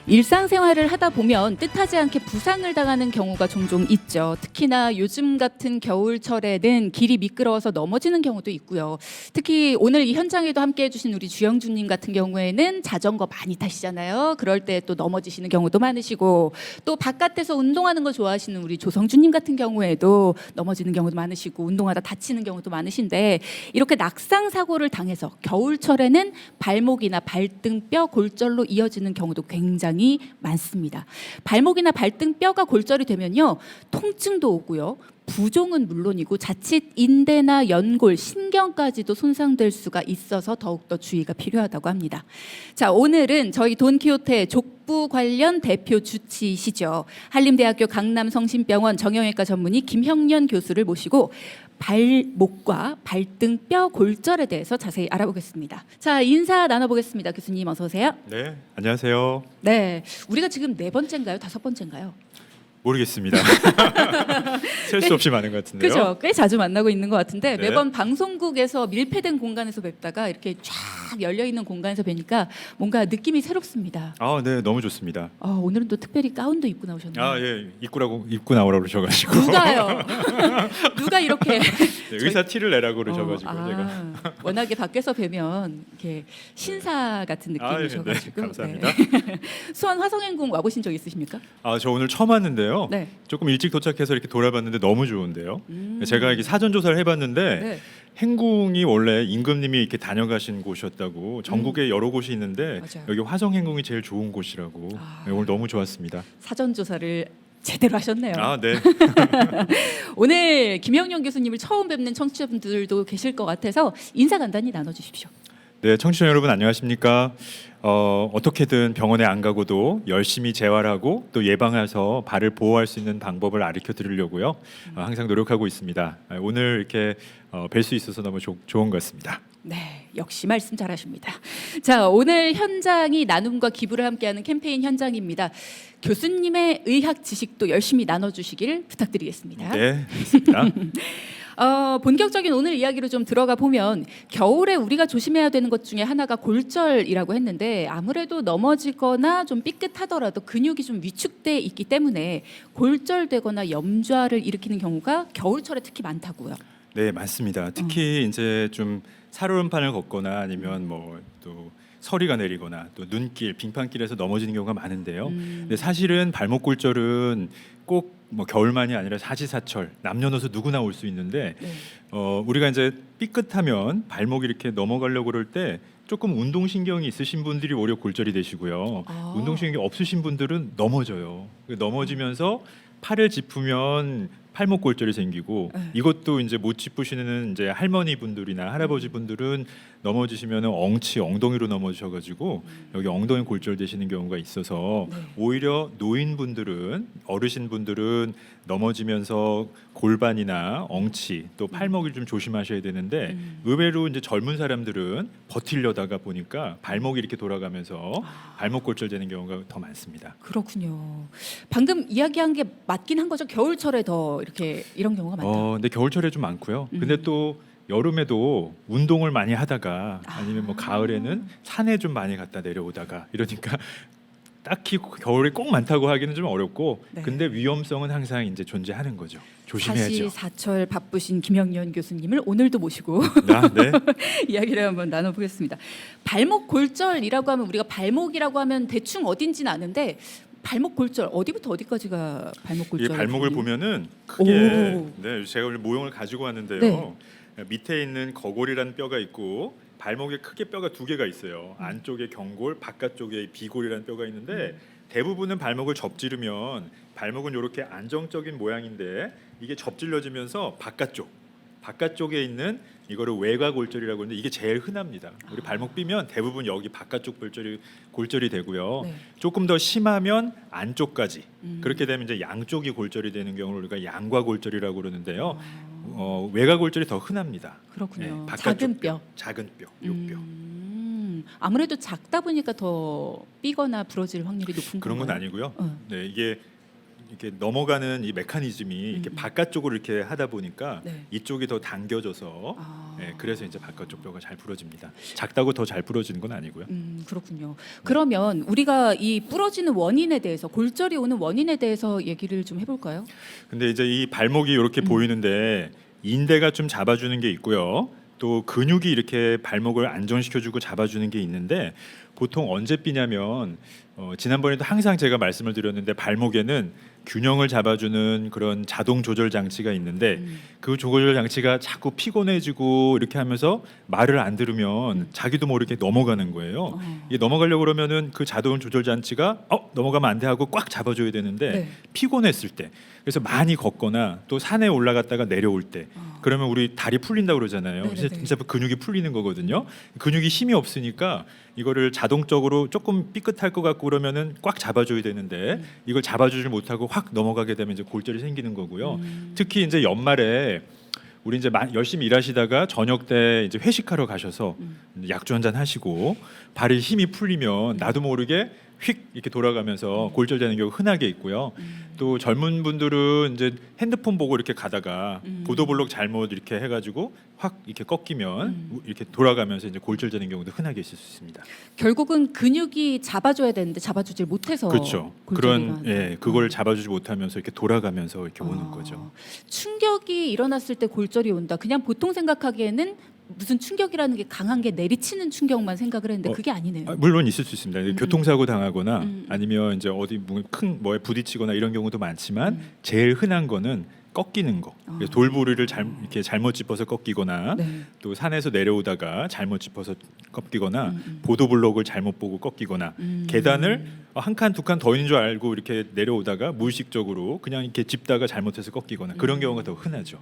일상생활을 하다 보면 뜻하지 않게 부상을 당하는 경우가 종종 있죠. 특히나 요즘 같은 겨울철에는 길이 미끄러워서 넘어지는 경우도 있고요. 특히 오늘 이 현장에도 함께해 주신 우리 주영주님 같은 경우에는 자전거 많이 타시잖아요. 그럴 때 또 넘어지시는 경우도 많으시고, 또 바깥에서 운동하는 거 좋아하시는 우리 조성주님 같은 경우에도 넘어지는 경우도 많으시고, 운동하다 다치는 경우도 많으신데, 이렇게 낙상 사고를 당해서 겨울철에는 발목이나 발등뼈 골절로 이어지는 경우도 굉장히 많습니다. 발목이나 발등뼈가 골절이 되면요, 통증도 오고요, 부종은 물론이고 자칫 인대나 연골, 신경까지도 손상될 수가 있어서 더욱더 주의가 필요하다고 합니다. 자, 오늘은 저희 돈키호테 족부 관련 대표 주치이시죠. 한림대학교 강남성심병원 정형외과 전문의 김형년 교수를 모시고 발목과 발등뼈 골절에 대해서 자세히 알아보겠습니다. 자, 인사 나눠보겠습니다. 교수님 어서 오세요. 네, 안녕하세요. 네, 우리가 지금 4번째인가요? 5번째인가요? 모르겠습니다. 셀 수 없이 많은 것 같은데요. 그렇죠. 꽤 자주 만나고 있는 것 같은데 네. 매번 방송국에서 밀폐된 공간에서 뵙다가 이렇게 쫙 열려 있는 공간에서 뵈니까 뭔가 느낌이 새롭습니다. 아, 네, 너무 좋습니다. 오늘은 또 특별히 가운도 입고 나오셨네요. 아, 예, 입고 나오라고 그러셔가지고. 누가요? 누가 이렇게 네, 의사 티를 내라고 그러셔가지고 제가. 워낙에 밖에서 뵈면 이렇게 신사 같은 느낌이셔가지고. 네, 감사합니다. 수원 화성행궁 와보신 적 있으십니까? 아, 저 오늘 처음 왔는데요. 네. 조금 일찍 도착해서 이렇게 돌아봤는데 너무 좋은데요. 제가 이게 사전 조사를 해봤는데 네. 행궁이 원래 임금님이 이렇게 다녀가신 곳이었다고 전국에 여러 곳이 있는데 맞아요. 여기 화성행궁이 제일 좋은 곳이라고. 네, 오늘 너무 좋았습니다. 사전 조사를 제대로 하셨네요. 아, 네. 오늘 김영년 교수님을 처음 뵙는 청취자분들도 계실 것 같아서 인사 간단히 나눠주십시오. 네, 청취자 여러분 안녕하십니까? 어떻게든 병원에 안 가고도 열심히 재활하고 또 예방해서 발을 보호할 수 있는 방법을 가르쳐 드리려고요. 항상 노력하고 있습니다. 오늘 이렇게 뵐 수 있어서 너무 좋은 것 같습니다. 네, 역시 말씀 잘하십니다. 자, 오늘 현장이 나눔과 기부를 함께하는 캠페인 현장입니다. 교수님의 의학 지식도 열심히 나눠주시길 부탁드리겠습니다. 네, 알겠습니다. 본격적인 오늘 이야기로 좀 들어가 보면 겨울에 우리가 조심해야 되는 것 중에 하나가 골절이라고 했는데 아무래도 넘어지거나 좀 삐끗하더라도 근육이 좀 위축돼 있기 때문에 골절되거나 염좌를 일으키는 경우가 겨울철에 특히 많다고요. 네, 맞습니다. 특히 이제 좀 살얼음판을 걷거나 아니면 뭐 또 서리가 내리거나 또 눈길, 빙판길에서 넘어지는 경우가 많은데요. 근데 사실은 발목 골절은 꼭 뭐 겨울만이 아니라 사시사철 남녀노소 누구나 올 수 있는데 네. 우리가 이제 삐끗하면 발목이 이렇게 넘어가려고 그럴 때 조금 운동신경이 있으신 분들이 오히려 골절이 되시고요. 운동신경이 없으신 분들은 넘어져요. 넘어지면서 팔을 짚으면 팔목 골절이 생기고 이것도 이제 못 짚으시는 이제 할머니 분들이나 할아버지 분들은 넘어지시면 엉덩이로 넘어지셔가지고 여기 엉덩이 골절 되시는 경우가 있어서 오히려 노인분들은 어르신분들은 넘어지면서 골반이나 엉치 또 팔목을 좀 조심하셔야 되는데 의외로 이제 젊은 사람들은 버틸려다가 보니까 발목이 이렇게 돌아가면서 발목 골절 되는 경우가 더 많습니다. 그렇군요. 방금 이야기한 게 맞긴 한 거죠. 겨울철에 더 이렇게 이런 경우가 많다. 근데 겨울철에 좀 많고요. 근데 또 여름에도 운동을 많이 하다가 아니면 뭐 가을에는 산에 좀 많이 갔다 내려오다가 이러니까 딱히 겨울에 꼭 많다고 하기는 좀 어렵고 네. 근데 위험성은 항상 이제 존재하는 거죠. 조심해야죠. 사시사철 바쁘신 김영년 교수님을 오늘도 모시고 네. 이야기를 한번 나눠보겠습니다. 발목 골절이라고 하면 우리가 발목이라고 하면 대충 어딘지는 아는데 발목 골절 어디부터 어디까지가 발목 이 골절? 발목을 보면은 크게 네, 제가 오늘 모형을 가지고 왔는데요. 네. 밑에 있는 거골이라는 뼈가 있고 발목에 크게 뼈가 2개가 있어요. 안쪽에 경골, 바깥쪽에 비골이라는 뼈가 있는데 대부분은 발목을 접지르면 발목은 이렇게 안정적인 모양인데 이게 접질러지면서 바깥쪽에 있는 이거를 외곽골절이라고 하는데 이게 제일 흔합니다. 우리 발목 삐면 대부분 여기 바깥쪽 골절이 되고요. 네. 조금 더 심하면 안쪽까지. 그렇게 되면 이제 양쪽이 골절이 되는 경우를 우리가 양과골절이라고 그러는데요. 외곽골절이 더 흔합니다. 그렇군요. 바깥쪽 작은 뼈. 작은 뼈, 요 뼈. 아무래도 작다 보니까 더 삐거나 부러질 확률이 높은 그런 건 건가요? 아니고요. 네, 이게 이렇게 넘어가는 이 메커니즘이 이렇게 바깥쪽으로 이렇게 하다 보니까 네. 이쪽이 더 당겨져서 아. 그래서 이제 바깥쪽 뼈가 잘 부러집니다. 작다고 더 잘 부러지는 건 아니고요. 그렇군요. 그러면 우리가 이 부러지는 원인에 대해서 골절이 오는 원인에 대해서 얘기를 좀 해볼까요? 근데 이제 이 발목이 이렇게 보이는데 인대가 좀 잡아주는 게 있고요. 또 근육이 이렇게 발목을 안정시켜주고 잡아주는 게 있는데 보통 언제 삐냐면 지난번에도 항상 제가 말씀을 드렸는데 발목에는 균형을 잡아주는 그런 자동 조절 장치가 있는데 그 조절 장치가 자꾸 피곤해지고 이렇게 하면서 말을 안 들으면 자기도 모르게 넘어가는 거예요. 이게 넘어가려고 그러면은 그 자동 조절 장치가 넘어가면 안 돼 하고 꽉 잡아줘야 되는데 네. 피곤했을 때 그래서 많이 걷거나 또 산에 올라갔다가 내려올 때 그러면 우리 다리 풀린다고 그러잖아요. 네네네. 진짜 근육이 풀리는 거거든요. 근육이 힘이 없으니까 이거를 자동적으로 조금 삐끗할 것 같고 그러면은 꽉 잡아줘야 되는데 이걸 잡아주지 못하고 확 넘어가게 되면 이제 골절이 생기는 거고요. 특히 이제 연말에 우리 이제 열심히 일하시다가 저녁 때 이제 회식하러 가셔서 약주 한잔 하시고 발에 힘이 풀리면 나도 모르게 휙 이렇게 돌아가면서 골절되는 경우 흔하게 있고요. 또 젊은 분들은 이제 핸드폰 보고 이렇게 가다가 보도블록 잘못 이렇게 해가지고 확 이렇게 꺾이면 이렇게 돌아가면서 이제 골절되는 경우도 흔하게 있을 수 있습니다. 결국은 근육이 잡아줘야 되는데 잡아주질 못해서 그렇죠. 골절이 가는. 그걸 잡아주지 못하면서 이렇게 돌아가면서 이렇게 오는 거죠. 충격이 일어났을 때 골절이 온다. 그냥 보통 생각하기에는 무슨 충격이라는 게 강한 게 내리치는 충격만 생각을 했는데 그게 아니네요. 물론 있을 수 있습니다. 교통사고 당하거나 아니면 이제 어디 큰 뭐에 부딪히거나 이런 경우도 많지만 제일 흔한 거는 꺾이는 거. 돌부리를 이렇게 잘못 짚어서 꺾이거나 네. 또 산에서 내려오다가 잘못 짚어서 꺾이거나 보도블록을 잘못 보고 꺾이거나 계단을 한 칸 두 칸 더 있는 줄 알고 이렇게 내려오다가 무의식적으로 그냥 이렇게 짚다가 잘못해서 꺾이거나 그런 경우가 더 흔하죠.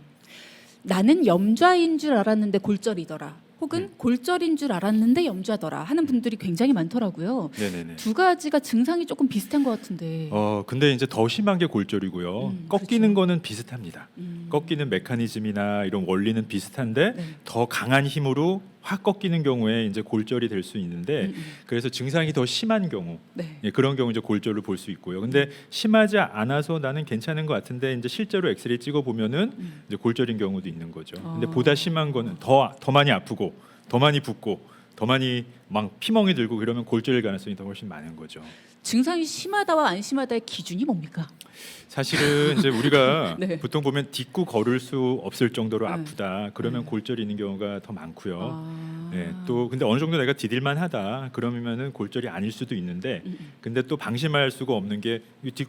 나는 염좌인 줄 알았는데 골절이더라. 혹은 골절인 줄 알았는데 염좌더라 하는 분들이 굉장히 많더라고요. 네네네. 두 가지가 증상이 조금 비슷한 것 같은데. 근데 이제 더 심한 게 골절이고요. 꺾이는 거는 비슷합니다. 꺾이는 메커니즘이나 이런 원리는 비슷한데 네. 더 강한 힘으로 확 꺾이는 경우에 이제 골절이 될 수 있는데 그래서 증상이 더 심한 경우 네. 그런 경우 이제 골절을 볼 수 있고요. 근데 심하지 않아서 나는 괜찮은 것 같은데 이제 실제로 엑스레이 찍어 보면은 이제 골절인 경우도 있는 거죠. 근데 보다 심한 거는 더 많이 아프고 더 많이 붓고 더 많이 막 피멍이 들고 그러면 골절일 가능성이 더 훨씬 많은 거죠. 증상이 심하다와 안 심하다의 기준이 뭡니까? 사실은 이제 우리가 네. 보통 보면 딛고 걸을 수 없을 정도로 네. 아프다. 그러면 골절이 있는 경우가 더 많고요. 아. 네, 또 근데 어느 정도 내가 디딜만하다. 그러면은 골절이 아닐 수도 있는데, 근데 또 방심할 수가 없는 게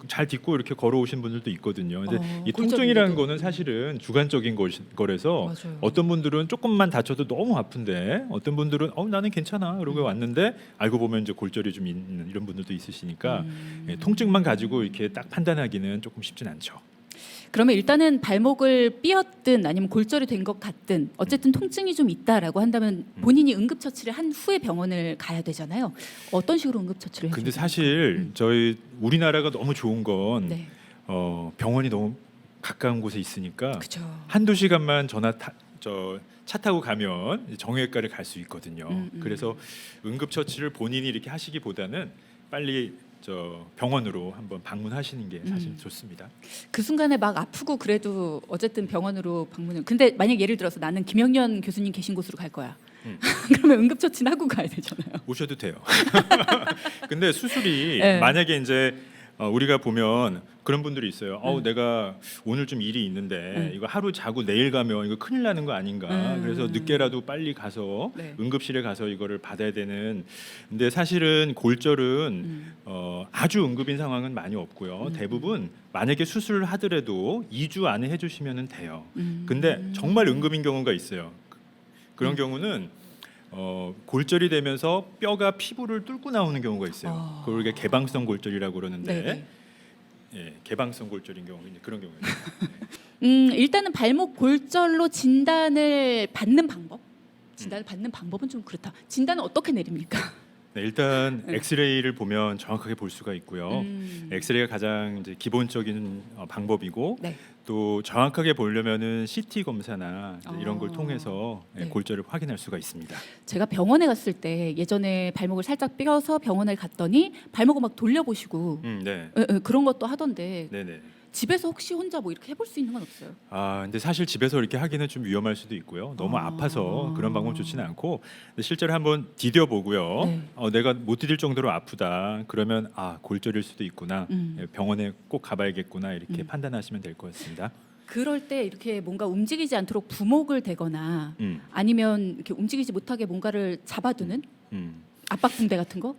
잘 딛고 이렇게 걸어오신 분들도 있거든요. 근데 이 통증이라는 골절인데도. 거는 사실은 주관적인 거라서 맞아요. 어떤 분들은 조금만 다쳐도 너무 아픈데, 어떤 분들은 나는 괜찮아. 그러고 왔는데 알고 보면 이제 골절이 좀 있는 이런 분들도 있으시니까 통증만 가지고 이렇게 딱 판단하기는 조금 쉽진 않죠. 그러면 일단은 발목을 삐었든 아니면 골절이 된 것 같든 어쨌든 통증이 좀 있다라고 한다면 본인이 응급처치를 한 후에 병원을 가야 되잖아요. 어떤 식으로 응급처치를 해야 근데 됩니까? 사실 저희 우리나라가 너무 좋은 건 네. 병원이 너무 가까운 곳에 있으니까 그죠. 한두 시간만 차 타고 가면 정형외과를 갈 수 있거든요. 그래서 응급처치를 본인이 이렇게 하시기보다는 빨리 병원으로 한번 방문하시는 게 사실 좋습니다. 그 순간에 막 아프고 그래도 어쨌든 병원으로 방문을. 근데 만약 예를 들어서 나는 김영년 교수님 계신 곳으로 갈 거야. 그러면 응급처치는 하고 가야 되잖아요. 오셔도 돼요. 근데 수술이 네. 만약에 이제 우리가 보면 그런 분들이 있어요. 내가 오늘 좀 일이 있는데 이거 하루 자고 내일 가면 이거 큰일 나는 거 아닌가. 그래서 늦게라도 빨리 가서 네. 응급실에 가서 이거를 받아야 되는. 근데 사실은 골절은 아주 응급인 상황은 많이 없고요. 대부분 만약에 수술을 하더라도 2주 안에 해주시면 돼요. 근데 정말 응급인 경우가 있어요. 그런 경우는 골절이 되면서 뼈가 피부를 뚫고 나오는 경우가 있어요. 그걸 우리가 개방성 골절이라고 그러는데 네네. 예, 개방성 골절인 경우 이제 그런 경우예요. 일단은 발목 골절로 진단을 받는 방법. 진단을 받는 방법은 좀 그렇다. 진단은 어떻게 내립니까? 네, 일단 엑스레이를 보면 정확하게 볼 수가 있고요. 엑스레이가 가장 이제 기본적인 방법이고 네. 또 정확하게 보려면은 CT 검사나 이제 이런 걸 통해서 네. 골절을 확인할 수가 있습니다. 제가 병원에 갔을 때 예전에 발목을 살짝 삐어서 병원을 갔더니 발목을 막 돌려보시고 네, 그런 것도 하던데 네네. 집에서 혹시 혼자 뭐 이렇게 해볼 수 있는 건 없어요? 근데 사실 집에서 이렇게 하기는 좀 위험할 수도 있고요. 너무 아파서 그런 방법 좋지는 않고, 근데 실제로 한번 디뎌 보고요. 네. 내가 못 디딜 정도로 아프다. 그러면 골절일 수도 있구나. 음. 병원에 꼭 가봐야겠구나 이렇게 음. 판단하시면 될 것 같습니다. 그럴 때 이렇게 뭔가 움직이지 않도록 부목을 대거나 음, 아니면 이렇게 움직이지 못하게 뭔가를 잡아두는 음. 압박붕대 같은 거?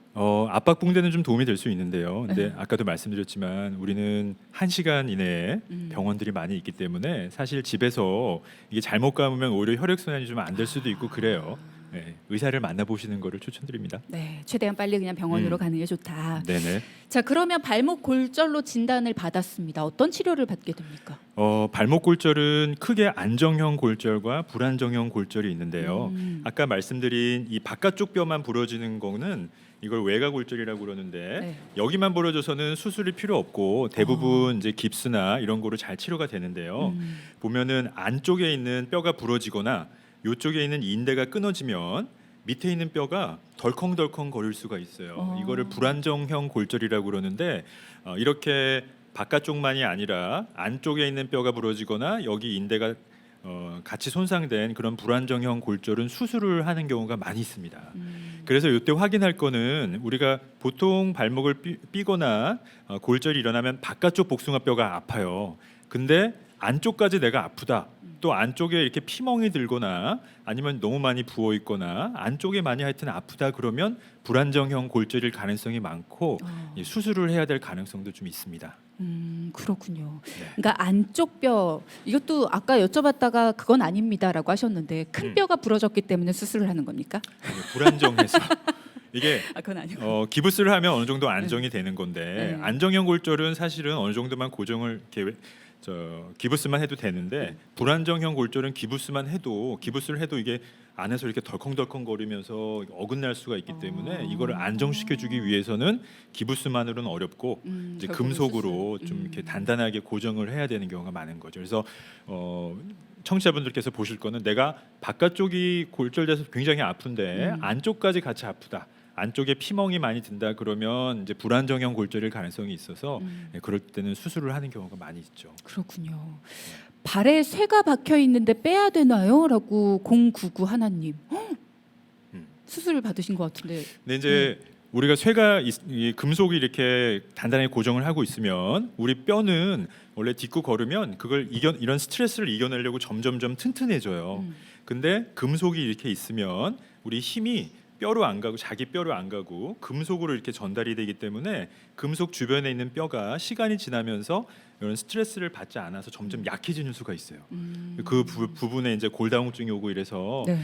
압박 붕대는 좀 도움이 될 수 있는데요. 근데 네. 아까도 말씀드렸지만 우리는 1시간 이내에 병원들이 많이 있기 때문에 사실 집에서 이게 잘못 감으면 오히려 혈액 순환이 좀 안 될 수도 있고 그래요. 네, 의사를 만나보시는 거를 추천드립니다. 네, 최대한 빨리 그냥 병원으로 가는 게 좋다. 네네. 자, 그러면 발목 골절로 진단을 받았습니다. 어떤 치료를 받게 됩니까? 발목 골절은 크게 안정형 골절과 불안정형 골절이 있는데요. 아까 말씀드린 이 바깥쪽 뼈만 부러지는 거는 이걸 외가 골절이라고 그러는데 네. 여기만 부러져서는 수술이 필요 없고 대부분 이제 깁스나 이런 거로 잘 치료가 되는데요. 보면은 안쪽에 있는 뼈가 부러지거나 이쪽에 있는 인대가 끊어지면 밑에 있는 뼈가 덜컹덜컹 거릴 수가 있어요. 이거를 불안정형 골절이라고 그러는데 이렇게 바깥쪽만이 아니라 안쪽에 있는 뼈가 부러지거나 여기 인대가 같이 손상된 그런 불안정형 골절은 수술을 하는 경우가 많이 있습니다. 그래서 이때 확인할 거는 우리가 보통 발목을 삐거나 골절이 일어나면 바깥쪽 복숭아뼈가 아파요. 근데 안쪽까지 내가 아프다. 또 안쪽에 이렇게 피멍이 들거나 아니면 너무 많이 부어 있거나 안쪽에 많이 하여튼 아프다 그러면 불안정형 골절일 가능성이 많고 수술을 해야 될 가능성도 좀 있습니다. 그렇군요. 네. 그러니까 안쪽 뼈 이것도 아까 여쭤봤다가 그건 아닙니다라고 하셨는데 큰 뼈가 부러졌기 때문에 수술을 하는 겁니까? 불안정해서 이게 그건 아니고. 기부스를 하면 어느 정도 안정이 되는 건데 네. 안정형 골절은 사실은 어느 정도만 고정을 기부스만 해도 되는데 불안정형 골절은 기부스를 해도 이게 안에서 이렇게 덜컹덜컹 거리면서 어긋날 수가 있기 때문에 이거를 안정시켜주기 위해서는 기부스만으로는 어렵고 이제 결국은 금속으로 수술. 좀 이렇게 단단하게 고정을 해야 되는 경우가 많은 거죠. 그래서 청취자분들께서 보실 거는 내가 바깥쪽이 골절돼서 굉장히 아픈데 안쪽까지 같이 아프다. 안쪽에 피멍이 많이 든다 그러면 이제 불안정형 골절일 가능성이 있어서 그럴 때는 수술을 하는 경우가 많이 있죠. 그렇군요. 발에 쇠가 박혀 있는데 빼야 되나요?라고 099 하나님. 수술을 받으신 것 같은데. 근데 이제 우리가 이 금속이 이렇게 단단하게 고정을 하고 있으면 우리 뼈는 원래 딛고 걸으면 그걸 이런 스트레스를 이겨내려고 점점점 튼튼해져요. 근데 금속이 이렇게 있으면 우리 힘이 뼈로 안 가고 자기 뼈로 안 가고 금속으로 이렇게 전달이 되기 때문에 금속 주변에 있는 뼈가 시간이 지나면서 이런 스트레스를 받지 않아서 점점 약해지는 수가 있어요. 그 부분에 이제 골다공증이 오고 이래서 네.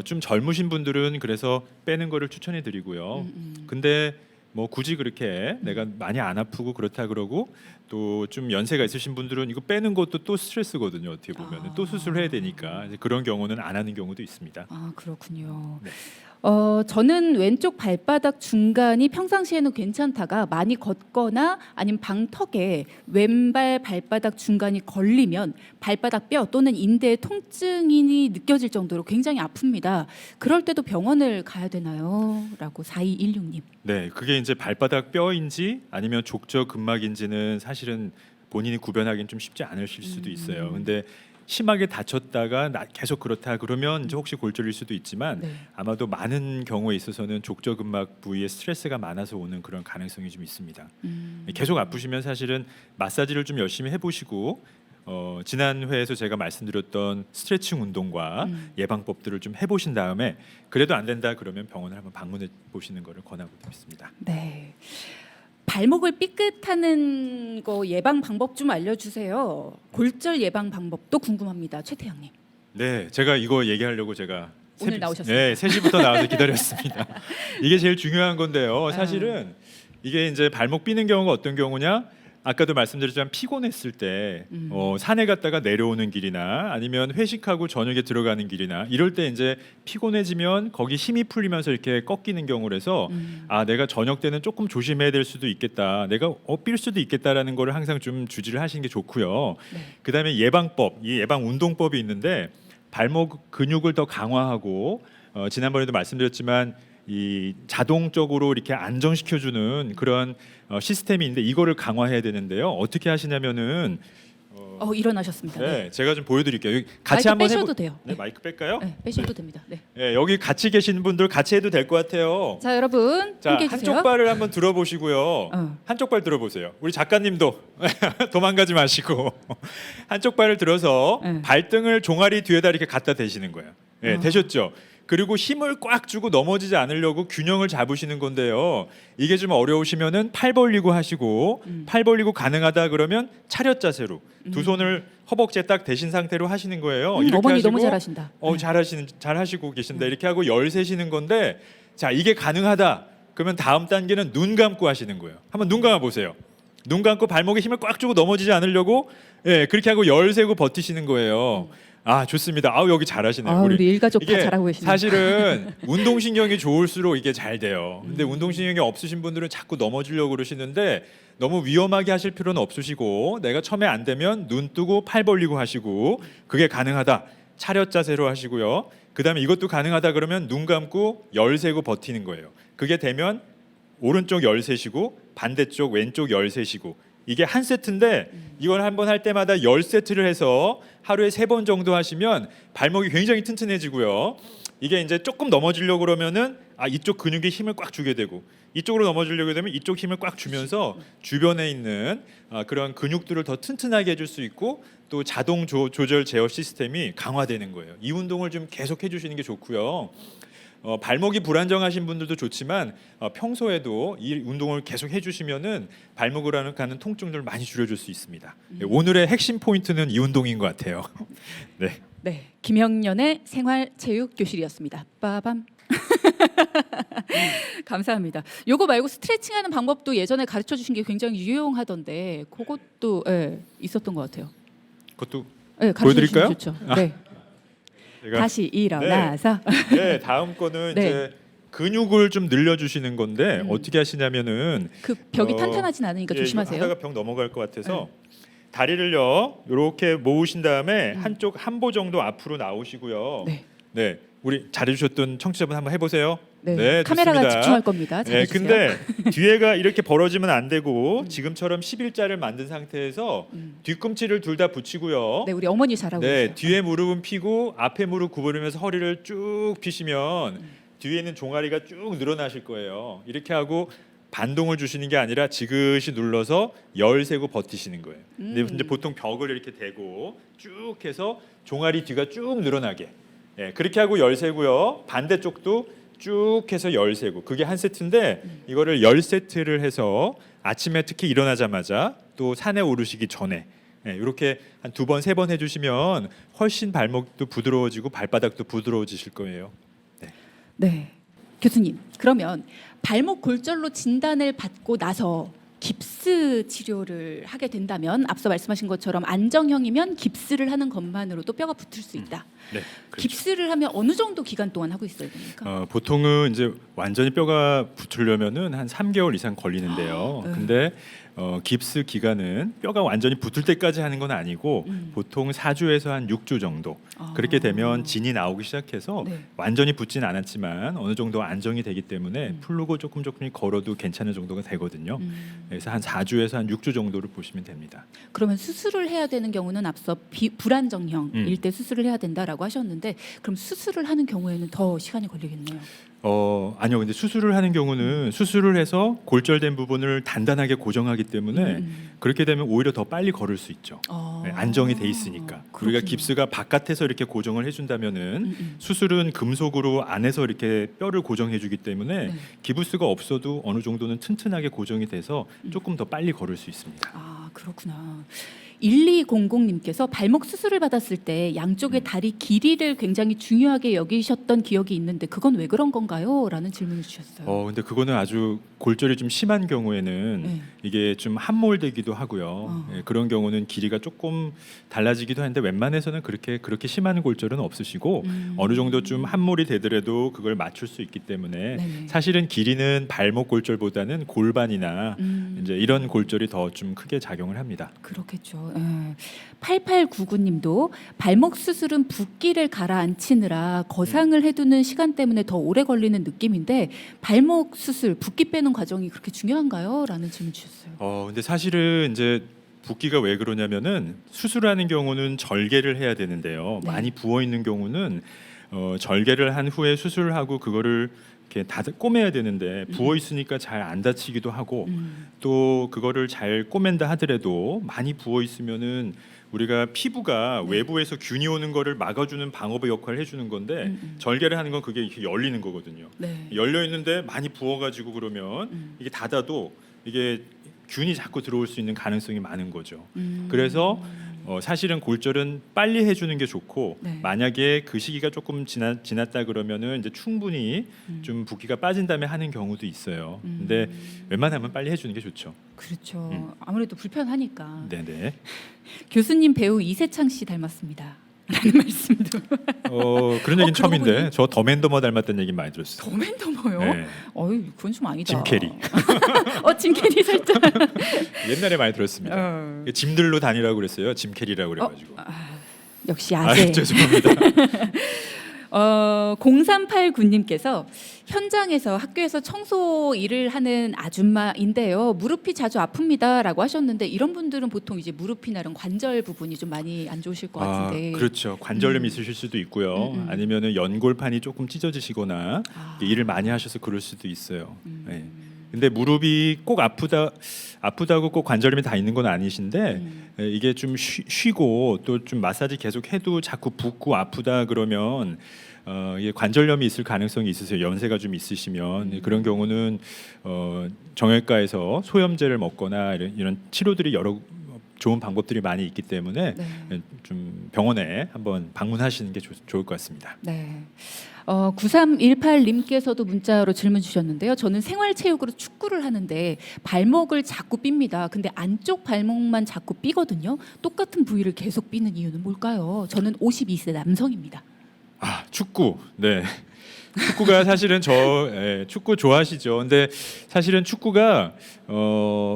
좀 젊으신 분들은 그래서 빼는 거를 추천해 드리고요. 근데 뭐 굳이 그렇게 내가 많이 안 아프고 그렇다 그러고 또 좀 연세가 있으신 분들은 이거 빼는 것도 또 스트레스거든요. 어떻게 보면 또 수술해야 되니까 이제 그런 경우는 안 하는 경우도 있습니다. 그렇군요. 네. 저는 왼쪽 발바닥 중간이 평상시에는 괜찮다가 많이 걷거나 아니면 방턱에 왼발 발바닥 중간이 걸리면 발바닥 뼈 또는 인대에 통증이 느껴질 정도로 굉장히 아픕니다. 그럴 때도 병원을 가야 되나요? 라고 4216님. 네, 그게 이제 발바닥 뼈인지 아니면 족저근막인지는 사실은 본인이 구별하기는 좀 쉽지 않으실 수도 있어요. 근데 심하게 다쳤다가 계속 그렇다 그러면 이제 혹시 골절일 수도 있지만 네. 아마도 많은 경우에 있어서는 족저근막 부위에 스트레스가 많아서 오는 그런 가능성이 좀 있습니다. 계속 아프시면 사실은 마사지를 좀 열심히 해보시고 지난 회에서 제가 말씀드렸던 스트레칭 운동과 예방법들을 좀 해보신 다음에 그래도 안 된다 그러면 병원을 한번 방문해 보시는 것을 권하고 있습니다. 네. 발목을 삐끗하는 거 예방 방법 좀 알려주세요. 골절 예방 방법도 궁금합니다. 최태영님. 네, 제가 이거 얘기하려고 제가 오늘 나오셨어요. 네, 3시부터 나와서 기다렸습니다. 이게 제일 중요한 건데요. 사실은 이게 이제 발목 삐는 경우가 어떤 경우냐? 아까도 말씀드렸지만 피곤했을 때 산에 갔다가 내려오는 길이나 아니면 회식하고 저녁에 들어가는 길이나 이럴 때 이제 피곤해지면 거기 힘이 풀리면서 이렇게 꺾이는 경우라서 아 내가 저녁 때는 조금 조심해야 될 수도 있겠다. 내가 삘 수도 있겠다라는 거를 항상 좀 주지를 하시는 게 좋고요. 네. 그다음에 예방법, 이 예방 운동법이 있는데 발목 근육을 더 강화하고 지난번에도 말씀드렸지만 이 자동적으로 이렇게 안정시켜주는 그런 시스템이 있는데 이거를 강화해야 되는데요. 어떻게 하시냐면은 일어나셨습니다. 네. 네, 제가 좀 보여드릴게요. 여기 같이 마이크 한번 빼셔도 돼요. 네, 마이크 뺄까요? 네, 빼셔도 됩니다. 네. 네, 여기 같이 계시는 분들 같이 해도 될 것 같아요. 자, 여러분 자, 함께 해주세요. 한쪽 발을 한번 들어보시고요. 한쪽 발 들어보세요. 우리 작가님도 도망가지 마시고 한쪽 발을 들어서 네. 발등을 종아리 뒤에다 이렇게 갖다 대시는 거예요. 네, 되셨죠? 그리고 힘을 꽉 주고 넘어지지 않으려고 균형을 잡으시는 건데요. 이게 좀 어려우시면은 팔 벌리고 하시고 팔 벌리고 가능하다 그러면 차렷 자세로 두 손을 허벅지에 딱 대신 상태로 하시는 거예요. 이렇게 어머니 하시고, 너무 잘하신다. 잘하시고 계신다. 이렇게 하고 열 세시는 건데 자 이게 가능하다. 그러면 다음 단계는 눈 감고 하시는 거예요. 한번 눈 감아 보세요. 눈 감고 발목에 힘을 꽉 주고 넘어지지 않으려고 그렇게 하고 열 세고 버티시는 거예요. 아 좋습니다. 아우 여기 잘하시네요. 우리 일가족 다 이게 잘하고 계시네요. 사실은 운동신경이 좋을수록 이게 잘 돼요. 근데 운동신경이 없으신 분들은 자꾸 넘어지려고 그러시는데 너무 위험하게 하실 필요는 없으시고 내가 처음에 안 되면 눈 뜨고 팔 벌리고 하시고 그게 가능하다. 차렷 자세로 하시고요. 그다음에 이것도 가능하다 그러면 눈 감고 열 세고 버티는 거예요. 그게 되면 오른쪽 열 세시고 반대쪽 왼쪽 열 세시고 이게 한 세트인데 이걸 한 번 할 때마다 10세트를 해서 하루에 3번 정도 하시면 발목이 굉장히 튼튼해지고요. 이게 이제 조금 넘어지려고 그러면은 이쪽 근육에 힘을 꽉 주게 되고 이쪽으로 넘어지려고 되면 이쪽 힘을 꽉 주면서 주변에 있는 그런 근육들을 더 튼튼하게 해줄 수 있고 또 자동 조절 제어 시스템이 강화되는 거예요. 이 운동을 좀 계속 해주시는 게 좋고요. 발목이 불안정하신 분들도 좋지만 평소에도 이 운동을 계속 해주시면은 발목으로 가는 통증들을 많이 줄여줄 수 있습니다. 오늘의 핵심 포인트는 이 운동인 것 같아요. 네. 네, 김영년의 생활체육교실이었습니다. 빠밤. 감사합니다. 요거 말고 스트레칭하는 방법도 예전에 가르쳐 주신 게 굉장히 유용하던데 그것도 있었던 것 같아요. 그것도 네, 보여드릴까요? 좋죠. 네. 제가 다시 일어나서. 네, 다음 거는 네. 이제 근육을 좀 늘려주시는 건데 어떻게 하시냐면은 그 벽이 탄탄하진 않으니까 조심하세요. 하다가 벽 넘어갈 것 같아서 다리를요 이렇게 모으신 다음에 한쪽 한보 정도 앞으로 나오시고요. 네. 네, 우리 잘해주셨던 청취자분 한번 해보세요. 네, 카메라가 좋습니다. 집중할 겁니다. 네, 잘해주세요. 근데 뒤에가 이렇게 벌어지면 안 되고 지금처럼 11자를 만든 상태에서 뒤꿈치를 둘 다 붙이고요. 네, 우리 어머니 잘하고 네, 계세요. 뒤에 무릎은 펴고 앞에 무릎 구부리면서 허리를 쭉 펴시면 뒤에 있는 종아리가 쭉 늘어나실 거예요. 이렇게 하고 반동을 주시는 게 아니라 지그시 눌러서 열 세고 버티시는 거예요. 근데 이제 보통 벽을 이렇게 대고 쭉 해서 종아리 뒤가 쭉 늘어나게. 그렇게 하고 열 세고요. 반대쪽도 쭉 해서 열 세고. 그게 한 세트인데 이거를 10세트를 해서 아침에 특히 일어나자마자 또 산에 오르시기 전에 이렇게 한 2번, 3번 해주시면 훨씬 발목도 부드러워지고 발바닥도 부드러워지실 거예요. 네, 교수님. 그러면 발목 골절로 진단을 받고 나서 깁스 치료를 하게 된다면 앞서 말씀하신 것처럼 안정형이면 깁스를 하는 것만으로도 뼈가 붙을 수 있다. 네, 그렇죠. 깁스를 하면 어느 정도 기간 동안 하고 있어야 됩니까? 보통은 이제 완전히 뼈가 붙으려면은 한 3개월 이상 걸리는데요. 근데 깁스 기간은 뼈가 완전히 붙을 때까지 하는 건 아니고 보통 4주에서 한 6주 정도. 그렇게 되면 진이 나오기 시작해서 네. 완전히 붙진 않았지만 어느 정도 안정이 되기 때문에 풀르고 조금 걸어도 괜찮은 정도가 되거든요. 그래서 한 4주에서 한 6주 정도를 보시면 됩니다. 그러면 수술을 해야 되는 경우는 앞서 불안정형일 때 수술을 해야 된다라고 하셨는데 그럼 수술을 하는 경우에는 더 시간이 걸리겠네요. 아니요. 근데 수술을 하는 경우는 수술을 해서 골절된 부분을 단단하게 고정하기 때문에 그렇게 되면 오히려 더 빨리 걸을 수 있죠. 안정이 돼 있으니까. 우리가 깁스가 바깥에서 이렇게 고정을 해준다면은 수술은 금속으로 안에서 이렇게 뼈를 고정해주기 때문에 기부스가 없어도 어느 정도는 튼튼하게 고정이 돼서 조금 더 빨리 걸을 수 있습니다. 아, 그렇구나. 1200님께서 발목 수술을 받았을 때 양쪽의 다리 길이를 굉장히 중요하게 여기셨던 기억이 있는데 그건 왜 그런 건가요? 라는 질문을 주셨어요. 근데 그거는 아주 골절이 좀 심한 경우에는 네. 이게 좀 함몰되기도 하고요. 예, 그런 경우는 길이가 조금 달라지기도 하는데 웬만해서는 그렇게 심한 골절은 없으시고 어느 정도 좀 함몰이 되더라도 그걸 맞출 수 있기 때문에 네네. 사실은 길이는 발목 골절보다는 골반이나 이제 이런 골절이 더 좀 크게 작용을 합니다. 그렇겠죠. 8899님도 발목 수술은 붓기를 가라앉히느라 거상을 해두는 시간 때문에 더 오래 걸리는 느낌인데 발목 수술 붓기 빼는 과정이 그렇게 중요한가요? 라는 질문 주셨어요. 근데 사실은 이제 붓기가 왜 그러냐면은 수술하는 경우는 절개를 해야 되는데요. 네. 많이 부어 있는 경우는 절개를 한 후에 수술하고 그거를 이렇게 다 꼬매야 되는데 부어 있으니까 잘 안 다치기도 하고 또 그거를 잘 꼬맨다 하더라도 많이 부어 있으면은 우리가 피부가 외부에서 균이 오는 거를 막아주는 방어의 역할을 해주는 건데 절개를 하는 건 그게 이렇게 열리는 거거든요. 네. 열려 있는데 많이 부어가지고 그러면 이게 닫아도 이게 균이 자꾸 들어올 수 있는 가능성이 많은 거죠. 그래서 사실은 골절은 빨리 해주는 게 좋고 네. 만약에 그 시기가 조금 지났다 그러면은 이제 충분히 좀 붓기가 빠진 다음에 하는 경우도 있어요. 근데 웬만하면 빨리 해주는 게 좋죠. 그렇죠. 아무래도 불편하니까. 네네. 교수님 배우 이세창 씨 닮았습니다. 라는 말씀도. 그런 얘기는 그러고 처음인데 보니- 저 더맨더머 닮았다는 얘기 많이 들었어요. 더맨더머요? 네. 어이 그건 좀 아니다. 짐 캐리. 짐 캐리 살짝. 옛날에 많이 들었습니다. 짐들로 다니라고 그랬어요. 짐 캐리라고 그래가지고. 역시 아재. 죄송합니다. 0389님께서 현장에서 학교에서 청소 일을 하는 아줌마인데요. 무릎이 자주 아픕니다라고 하셨는데 이런 분들은 보통 이제 무릎이나 이런 관절 부분이 좀 많이 안 좋으실 것 같은데. 그렇죠. 관절염이 있으실 수도 있고요. 아니면은 연골판이 조금 찢어지시거나 일을 많이 하셔서 그럴 수도 있어요. 네. 근데 무릎이 꼭 아프다고 꼭 관절염이 다 있는 건 아니신데 이게 좀 쉬고 또 좀 마사지 계속 해도 자꾸 붓고 아프다 그러면 이게 관절염이 있을 가능성이 있으세요. 연세가 좀 있으시면 그런 경우는 정형외과에서 소염제를 먹거나 이런 치료들이 여러 좋은 방법들이 많이 있기 때문에 네. 좀 병원에 한번 방문하시는 게 좋을 것 같습니다. 네. 9318님께서도 문자로 질문 주셨는데요. 저는 생활체육으로 축구를 하는데 발목을 자꾸 삔니다. 근데 안쪽 발목만 자꾸 삐거든요. 똑같은 부위를 계속 삐는 이유는 뭘까요? 저는 52세 남성입니다. 축구. 네. 축구가 사실은 축구 좋아하시죠. 근데 사실은 축구가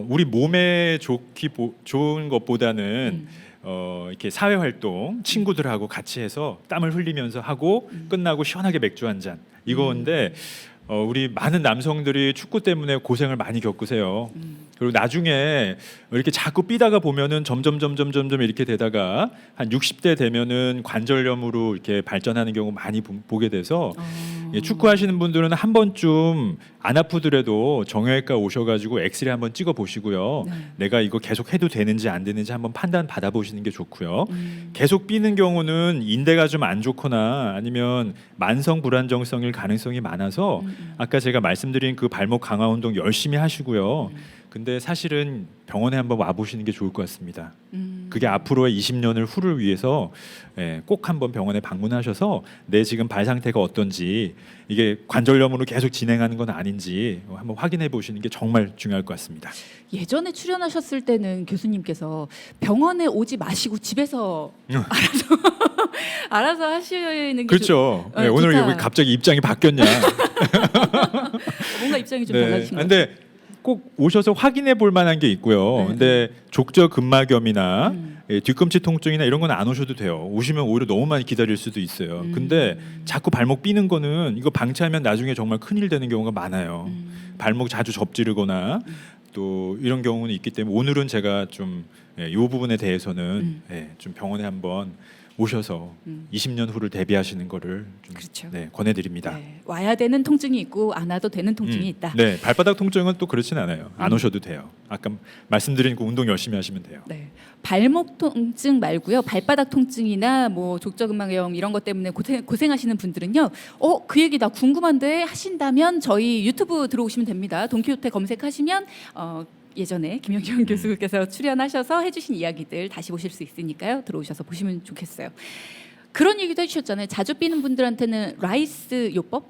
우리 몸에 좋은 것보다는 이렇게 사회 활동 친구들하고 같이 해서 땀을 흘리면서 하고 끝나고 시원하게 맥주 한 잔 이거인데 우리 많은 남성들이 축구 때문에 고생을 많이 겪으세요. 그리고 나중에 이렇게 자꾸 삐다가 보면은 점점 이렇게 되다가 한 60대 되면은 관절염으로 이렇게 발전하는 경우 많이 보게 돼서 축구하시는 분들은 한 번쯤 안 아프더라도 정형외과 오셔가지고 엑스레이 한번 찍어 보시고요. 내가 이거 계속 해도 되는지 안 되는지 한번 판단 받아 보시는 게 좋고요. 계속 삐는 경우는 인대가 좀 안 좋거나 아니면 만성 불안정성일 가능성이 많아서 아까 제가 말씀드린 그 발목 강화 운동 열심히 하시고요. 근데 사실은 병원에 한번 와 보시는 게 좋을 것 같습니다. 그게 앞으로의 20년을 후를 위해서 꼭 한번 병원에 방문하셔서 내 지금 발 상태가 어떤지 이게 관절염으로 계속 진행하는 건 아닌지 한번 확인해 보시는 게 정말 중요할 것 같습니다. 예전에 출연하셨을 때는 교수님께서 병원에 오지 마시고 집에서 알아서 하시는 게 그렇죠. 네, 오늘 좋다. 여기 갑자기 입장이 바뀌었냐? 뭔가 입장이 좀 달라지신 것 같아요. 근데 꼭 오셔서 확인해 볼 만한 게 있고요. 근데 족저근막염이나 뒤꿈치 통증이나 이런 건 안 오셔도 돼요. 오시면 오히려 너무 많이 기다릴 수도 있어요. 근데 자꾸 발목 삐는 거는 이거 방치하면 나중에 정말 큰일 되는 경우가 많아요. 발목 자주 접지르거나 또 이런 경우는 있기 때문에 오늘은 제가 좀 이 부분에 대해서는 좀 병원에 한번 오셔서 20년 후를 대비하시는 거를 좀 그렇죠. 권해드립니다. 네, 와야 되는 통증이 있고 안 와도 되는 통증이 있다. 네, 발바닥 통증은 또 그렇진 않아요. 안 오셔도 돼요. 아까 말씀드린 그 운동 열심히 하시면 돼요. 네. 발목 통증 말고요. 발바닥 통증이나 뭐 족저근막염 이런 것 때문에 고생하시는 분들은요. 그 얘기 나 궁금한데 하신다면 저희 유튜브 들어오시면 됩니다. 돈키호테 검색하시면 예전에 김영경 교수께서 출연하셔서 해주신 이야기들 다시 보실 수 있으니까요. 들어오셔서 보시면 좋겠어요. 그런 얘기도 해주셨잖아요. 자주 삐는 분들한테는 라이스 요법?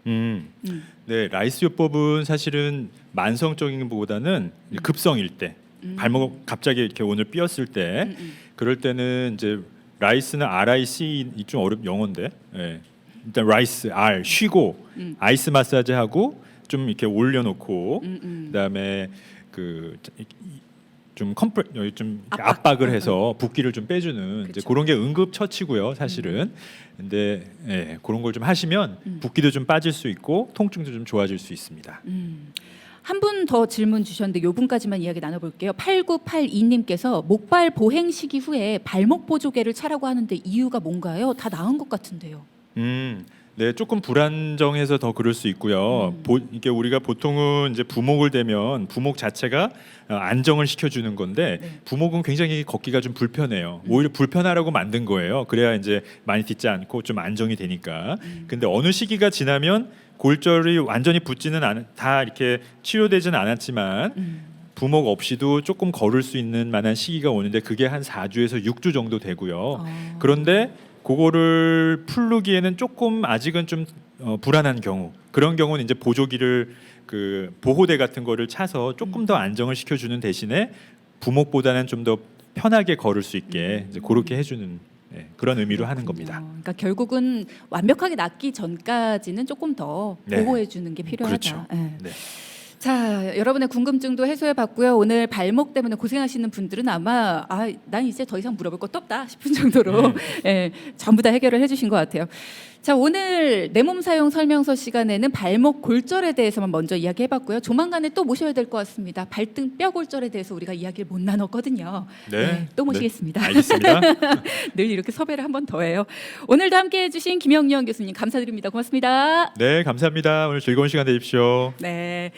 네, 라이스 요법은 사실은 만성적인 것보다는 급성일 때, 발목 갑자기 이렇게 오늘 삐었을 때, 그럴 때는 이제 라이스는 RIC 이 좀 영어인데, 예. 일단 라이스 R 쉬고 아이스 마사지 하고 좀 이렇게 올려놓고 그다음에 그 좀 컴프레 여기 좀 압박을 해서 붓기를 좀 빼주는 이제 그쵸. 그런 게 응급 처치고요, 사실은. 근데 예, 그런 걸 좀 하시면 붓기도 좀 빠질 수 있고 통증도 좀 좋아질 수 있습니다. 한 분 더 질문 주셨는데 요 분까지만 이야기 나눠볼게요. 8982님께서 목발 보행 시기 후에 발목 보조개를 차라고 하는데 이유가 뭔가요? 다 나은 것 같은데요. 네, 조금 불안정해서 더 그럴 수 있고요. 이게 우리가 보통은 이제 부목을 대면 부목 자체가 안정을 시켜주는 건데 네. 부목은 굉장히 걷기가 좀 불편해요. 오히려 불편하라고 만든 거예요. 그래야 이제 많이 딛지 않고 좀 안정이 되니까. 근데 어느 시기가 지나면 골절이 완전히 붙지는 다 이렇게 치료되지는 않았지만 부목 없이도 조금 걸을 수 있는 만한 시기가 오는데 그게 한 4주에서 6주 정도 되고요. 그런데 그거를 풀르기에는 조금 아직은 좀 불안한 경우, 그런 경우는 이제 보조기를 그 보호대 같은 거를 차서 조금 더 안정을 시켜주는 대신에 부목보다는 좀 더 편하게 걸을 수 있게 이제 그렇게 해주는 그런 의미로 하는 겁니다. 그러니까 결국은 완벽하게 낫기 전까지는 조금 더 네. 보호해주는 게 필요하다. 그렇죠. 예. 네. 자, 여러분의 궁금증도 해소해봤고요. 오늘 발목 때문에 고생하시는 분들은 아마 난 이제 더 이상 물어볼 것도 없다 싶은 정도로 예, 전부 다 해결을 해주신 것 같아요. 자, 오늘 내 몸 사용 설명서 시간에는 발목 골절에 대해서만 먼저 이야기해봤고요. 조만간에 또 모셔야 될 것 같습니다. 발등 뼈 골절에 대해서 우리가 이야기를 못 나눴거든요. 네. 또 모시겠습니다. 네. 알겠습니다. 늘 이렇게 섭외를 한 번 더 해요. 오늘도 함께해 주신 김영경 교수님 감사드립니다. 고맙습니다. 네, 감사합니다. 오늘 즐거운 시간 되십시오. 네.